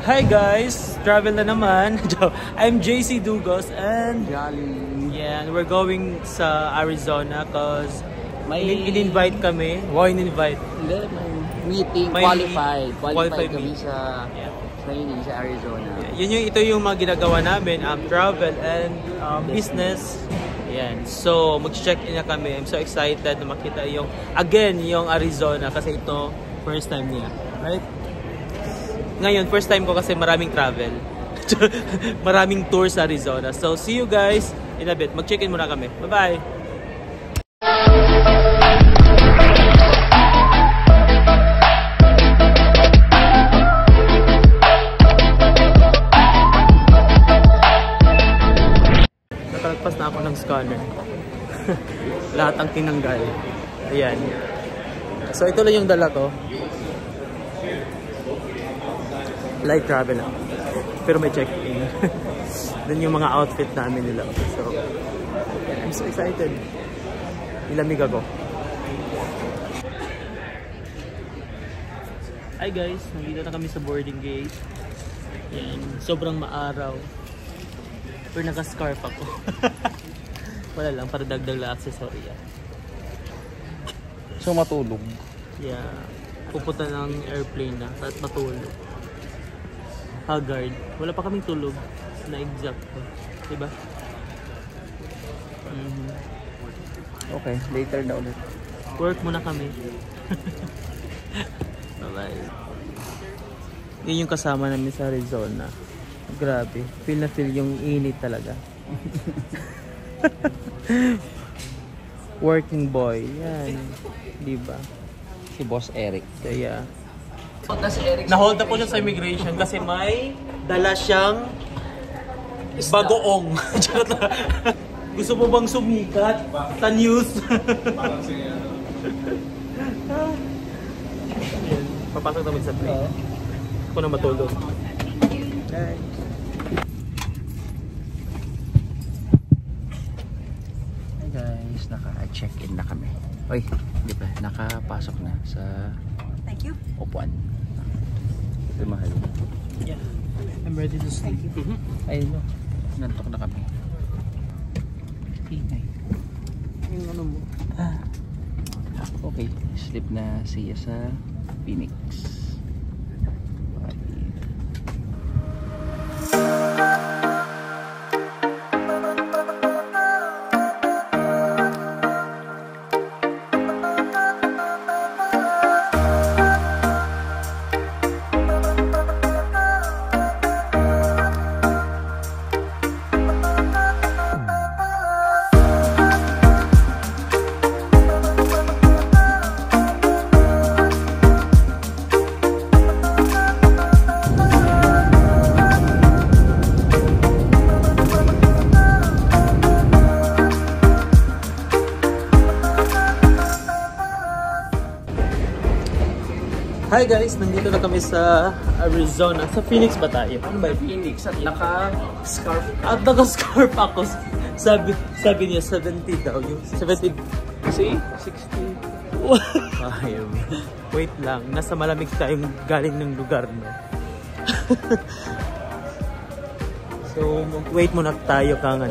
Hi guys! Travel na naman. I'm JC Dugos and yeah, and we're going sa Arizona cause may in-invite kami. Wow, in-invite. Meeting, qualified kami sa training sa Arizona. Yeah, ito yung mga ginagawa namin, travel and business. Yan. So, mag-check-in na kami. I'm so excited na makita yung Arizona kasi ito first time niya. Right? Ngayon, first time ko kasi maraming travel. Maraming tour sa Arizona. So, see you guys in a bit. Mag-check-in muna kami. Bye-bye! Nakalagpas na ako ng scanner. Lahat ang tinanggal. Ayan. So, ito lang yung dala ko. Light travel lang. Pero may check-in. Doon yung mga outfit namin nila. So, I'm so excited. Nilamig ako. Hi guys, nandito na kami sa boarding gate. Yan, sobrang maaraw. Pero naka-scarf ako. Wala lang, para dagdag lang accessory yan. So matulog? Yeah, pupunta ng airplane na at matulog. Haggard. Wala pa kaming tulog na exact. Diba? Okay, later na ulit. Work muna kami. Bye-bye. Yun yung kasama namin sa Arizona. Grabe. Feel na feel yung init talaga. Working boy. Yan. Diba? Si Boss Eric. Kaya na-hold na po siya sa immigration kasi may dala siyang bagoong. Gusto mo bang sumikat? Sa news? Papasok namin sa plane. Ako na matulog. Hey guys, naka-check-in na kami. Oy, di ba? Nakapasok na sa upuan. Ito mahal. Yeah. I'm ready to sleep. Ayun no. Nantok na kami. Ingay. Yung ano mo? Okay. Sleep na siya sa Phoenix. Hi guys, nandito na kami sa Arizona. Sa Phoenix ba tayo? Ano ba? Phoenix at naka-scarf. At naka-scarf ako. Sabi niya 70 daw. Yung 70. See? 60. Ayaw. Wait lang. Nasa malamig tayong galing ng lugar, no? So, wait muna tayo kang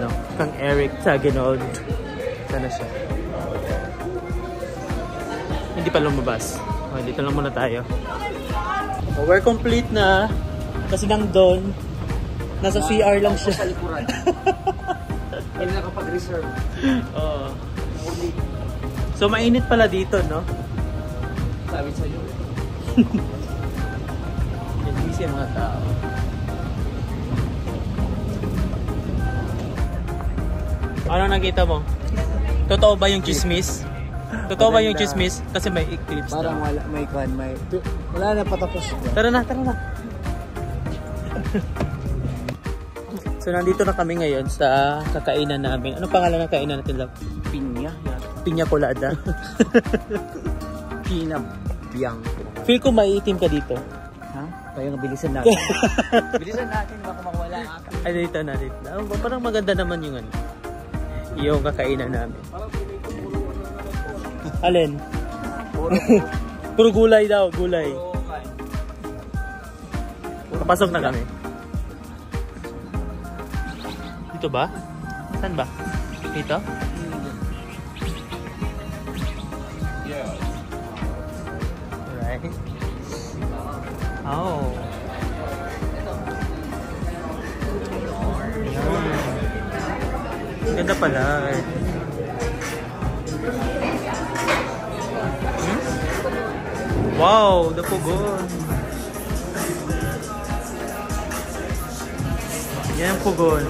Eric Saginold. Sana siya. Hindi pa lumabas. Dito lang muna tayo. We're complete na. Kasi nang doon, nasa CR lang siya. Sa likuran. Hindi nakapag-reserve. Oo. So mainit pala dito, no? Sabi sa'yo. Busy ang mga tao. Ano nakita mo? Totoo ba yung chismis? Totoo ba yung chismis? Kasi may eclipse na. Parang wala na patapos. Tara na. So nandito na kami ngayon sa kakainan namin. Ano pangalan ng kainan natin, love? Pinya. Pinya colada. Pina Bianco. Feel ko maiitim ka dito. Ha? Kaya nga bilisan natin. Bilisan natin, baka makawala ka. Ay, dito na. Parang maganda naman yung kakainan namin. Alin? Puro Puro gulay daw, gulay. Pasok na kami. Dito ba? Saan ba? Dito? Alright. Oh. Ganda pala eh. Wow, pugon. Yan ang pugon.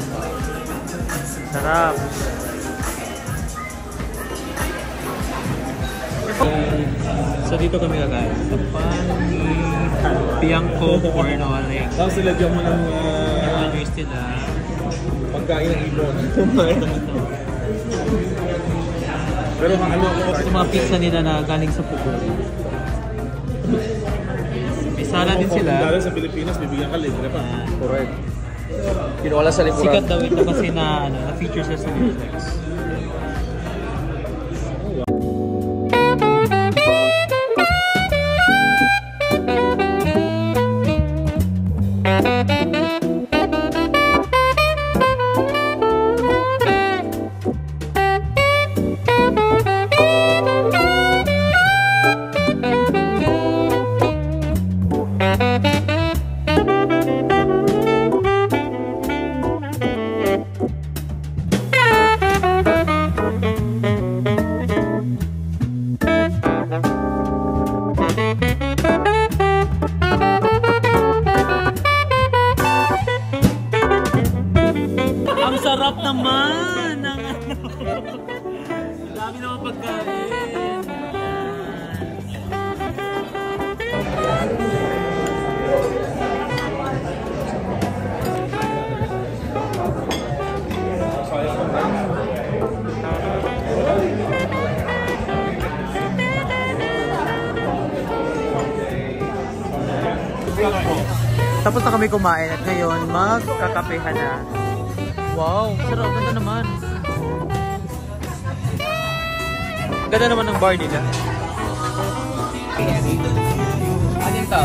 Sarap. So dito kami kakain. Piangko Pornole. Tapos nilagyan mo ng Yung nila. pagkain ng ibon. Pero ano Yung mga pizza nila na galing sa pugon. May salad din sila. Dahil sa Pilipinas, bibigyan ka libre pa. Correct. Kinuwala sa likuran. Sikat daw ito kasi na feature siya sa Netflix. Ang sarap naman ng ano. Dami naman pagkain. Tapos na kami kumain at ngayon magkakapehan na. Wow, sarap. Ganda naman. Ganda naman ng bar nila. Ano yung to?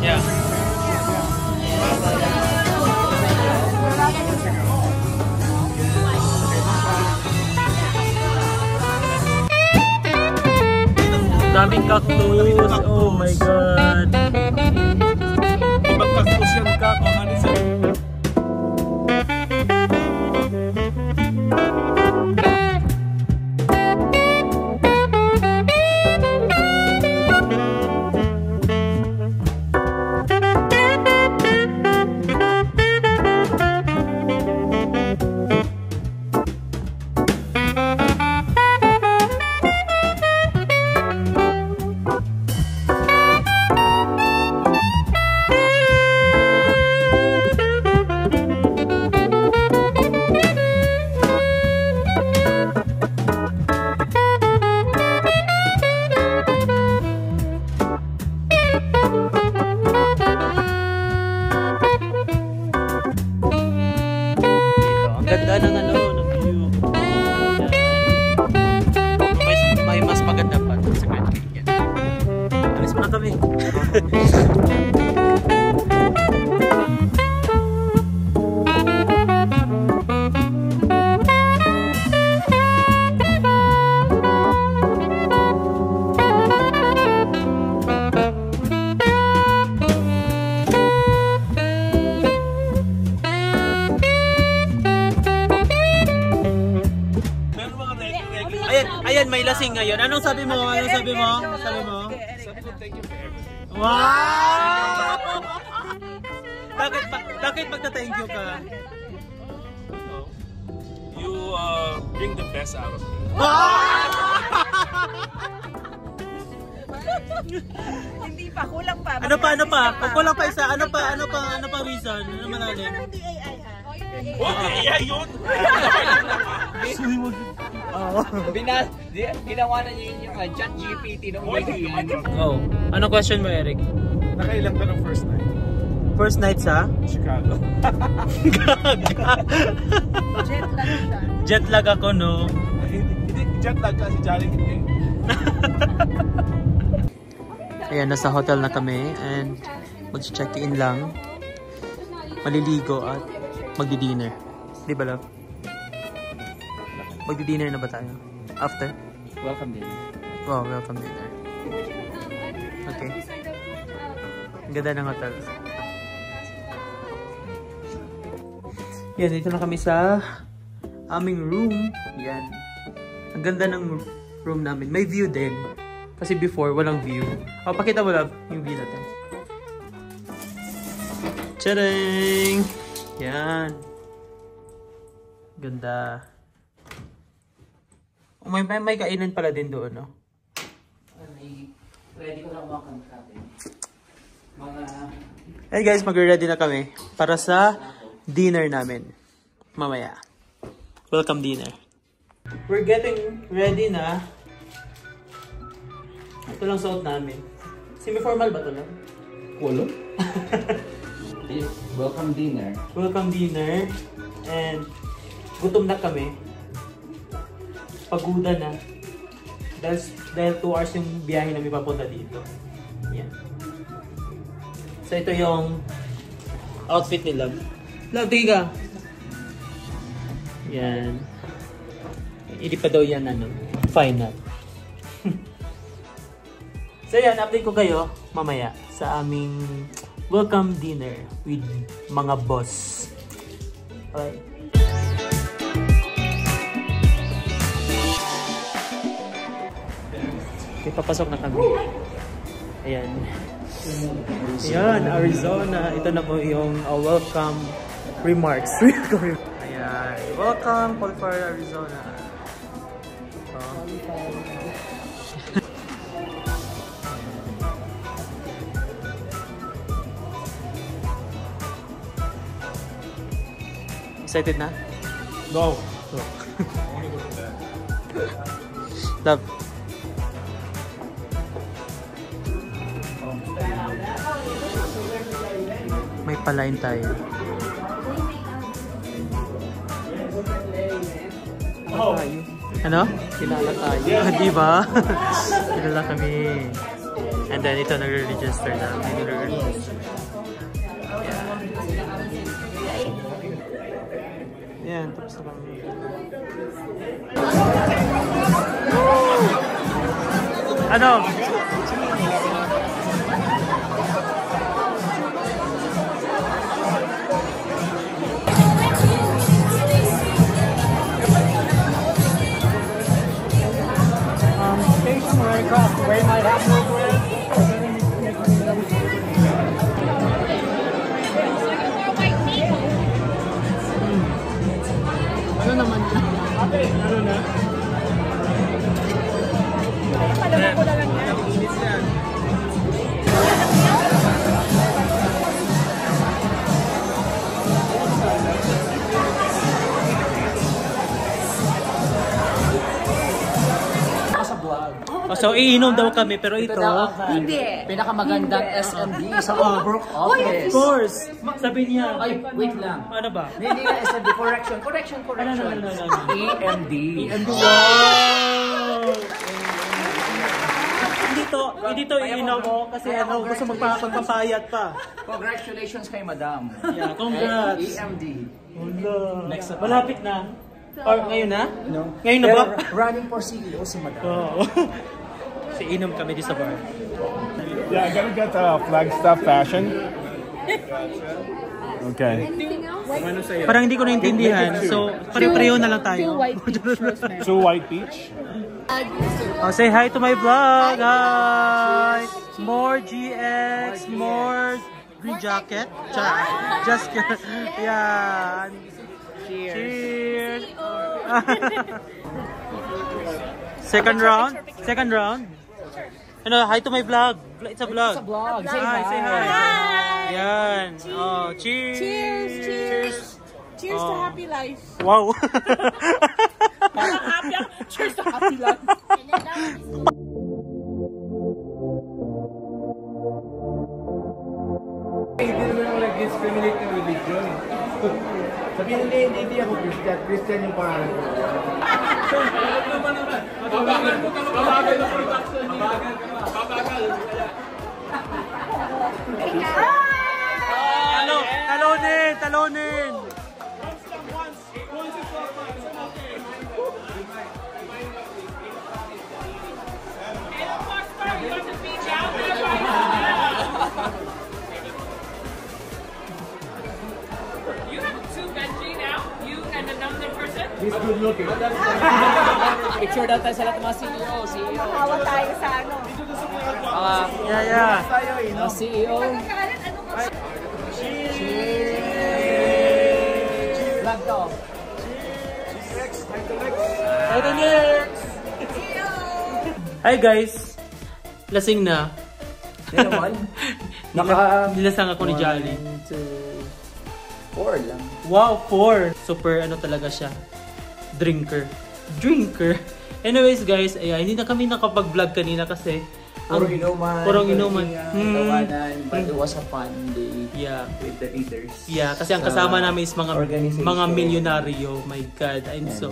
Yeah. Daming cactus. Oh my god. Ibang cactus yung ano sa Ganda ng ano, ng view. May mas maganda pa sa Grand Canyon. Alis mo na kami. Ayan, may lasing ngayon. Anong sabi mo? Anong sabi mo? Sabi mo? Sabi ko, thank you for everything. Wow! Bakit magta-thank you ka? You bring the best out of me. Hindi pa, kulang pa. Ano pa? Pag kulang pa isa, ano pa reason? Ano malalim? Parang di AI ha. Okay, yeah, yun! Ginawa na niyo yung chat GPT nung Oh, anong question mo, Eric? Nakailan ka ng first night? First night sa? Chicago. Jet lag siya. Jet lag ako, no? Hindi, jet lag kasi Jolly hindi. Ayan, nasa hotel na kami and Mag-check-in lang. Maliligo at magdi-dinner. Di ba, love? Magdi-dinner na ba tayo? After? Welcome din. Wow, welcome dinner. Okay. Ang ganda ng hotel. Yan, dito na kami sa aming room. Yan. Ang ganda ng room namin. May view din. Kasi before, walang view. O, pakita mo lang yung view natin. Tadang! Yan. Ganda. May kainan pala din doon, no? Ready ko lang welcome natin. Hey guys, mag-ready na kami para sa dinner namin. Mamaya. Welcome dinner. We're getting ready na. Ito lang suot namin. Semi-formal ba ito lang? Polo? Welcome dinner. Welcome dinner. And gutom na kami. Paguda na. Dahil 2 hours yung biyahe namin papunta dito. Yan. So ito yung outfit ni Love. Love, tingin ka. Yan. Hindi pa daw yan final. So yan, update ko kayo mamaya sa aming welcome dinner with mga boss. Okay. Okay, papasok na kami. Ayan. Ayan, Arizona. Ito na po yung welcome remarks. Ayan. Welcome, Polfar, Arizona. Excited na? No. Love. May palain tayo. Oh. Ano? Kilala tayo. Di ba? Kilala kami. And then ito nagre-register na. Yan, tapos na kami. Ano? Station right across the way might have no way. Ano naman na? Ate, ano na? Palaman ko na lang yan. Oh, so iinom daw kami pero ito Hindi. Pinakamagandang SMD sa Overbrook office. of course. Sabi niya. Ay, wait lang. Ano ba? Hindi na SMD. Correction. Ano. EMD. Wow! Hindi to iinom mo kasi gusto magpapayat pa. Congratulations kay Madam. Yeah, congrats. EMD. Next up. Malapit na. Or ngayon na? No. Ngayon na ba? Running for CEO si Madam. Oo. So inom kami di sa bar. Yeah, I gotta get Flagstaff fashion. Okay. Parang hindi ko naintindihan. So, pare-pareho na lang tayo. Two white peach. Oh, say hi to my vlog. Hi. More GX, more green jacket. Just yeah. Cheers. Second round. Ano, hi to my vlog. It's a vlog. It's a vlog. Say hi. Yan. Oh, cheers. Cheers to happy life. Wow. Parang happy. Cheers to happy life. Hindi naman ako nag-discriminate ng religion. Sabihin nila, hindi ako Christian. Christian yung pangalan ko. Babagal na production. Babagal. talonin! You have two Benji now? You and another person? He's good looking. Picture daw tayo sa lahat ng mga CEO. Hawa tayo sa ano. Yeah. Tayo eh, no? CEO. Pagkakalan, ano ka? Vlog to. Ito next! Hi guys! Lasing na. Yan naman. Nilasang ako ni Jolly. 1, 2, 4 lang. Wow, 4! Super ano talaga siya. Drinker. Anyways guys, ayan, hindi na kami nakapag-vlog kanina kasi Purong inuman. Purong inuman. Tawanan. But it was a fun day Yeah. with the leaders. Yeah, kasi ang Sa kasama namin is organization. mga milyonaryo. My God. And so,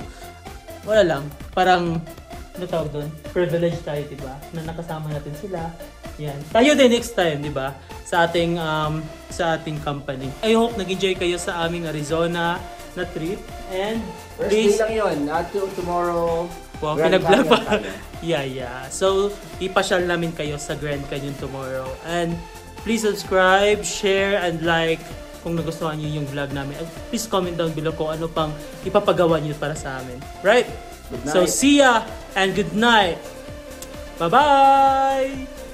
wala lang. Parang, ano tawag doon? Privilege tayo, diba? Na nakasama natin sila. Yan. Tayo din next time, diba? Sa ating company. I hope nag-enjoy kayo sa aming Arizona na trip. And First please, day lang yun. Not till tomorrow. wow, Grand pinag-vlog pa. Canyon tayo. Yeah. So, ipasyal namin kayo sa Grand Canyon tomorrow. And please subscribe, share, and like kung nagustuhan nyo yung vlog namin. And please comment down below kung ano pang ipapagawa nyo para sa amin. Right? Good night. So, see ya and good night. Bye-bye!